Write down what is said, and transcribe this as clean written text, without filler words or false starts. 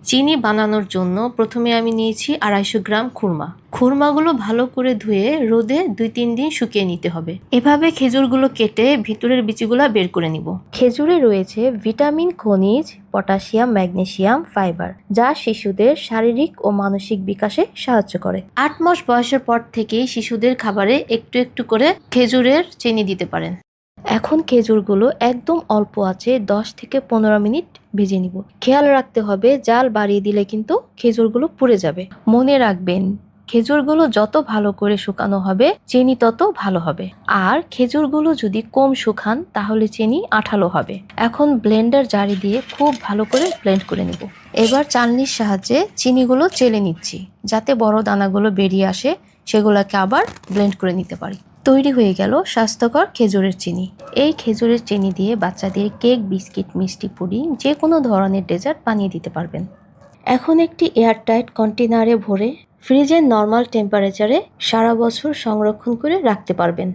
চিনি বানানোর জন্য প্রথমে আমি নিয়েছি 250 গ্রাম খুরমা। খুরমাগুলো ভালো করে ধুয়ে রোদে 2-3 দিন শুকিয়ে নিতে হবে। এভাবে খেজুরগুলো কেটে ভিতরের বিচিগুলা বের করে নিব। খেজুরে রয়েছে ভিটামিন, খনিজ, পটাশিয়াম, ম্যাগনেসিয়াম, ফাইবার, যা শিশুদের শারীরিক ও মানসিক বিকাশে সাহায্য করে। 8 মাস বয়সের পর থেকেই শিশুদের খাবারে একটু একটু করে খেজুরের চিনি দিতে পারেন। এখন খেজুরগুলো একদম অল্প আঁচে 10 থেকে 15 মিনিট ভেজে নিব। খেয়াল রাখতে হবে জাল বাড়িয়ে দিলে কিন্তু খেজুরগুলো পুড়ে যাবে। মনে রাখবেন, খেজুরগুলো যত ভালো করে শুকানো হবে চিনি তত ভালো হবে। আর খেজুরগুলো যদি কম শুকান তাহলে চিনি আঠালো হবে। এখন ব্লেন্ডার জারি দিয়ে খুব ভালো করে ব্লেন্ড করে নেব। এবার চালনির সাহায্যে চিনিগুলো চেলে নিচ্ছি, যাতে বড় দানাগুলো বেরিয়ে আসে, সেগুলোকে আবার ব্লেন্ড করে নিতে পারি। তৈরি হয়ে গেল স্বাস্থ্যকর খেজুরের চিনি। এই খেজুরের চিনি দিয়ে বাচ্চাদের কেক, বিস্কিট, মিষ্টি, পুডিং যে কোনো ধরনের ডেজার্ট বানিয়ে দিতে পারবেন। এখন একটি এয়ারটাইট কন্টেনারে ভরে ফ্রিজের নর্মাল টেম্পারেচারে সারা বছর সংরক্ষণ করে রাখতে পারবেন।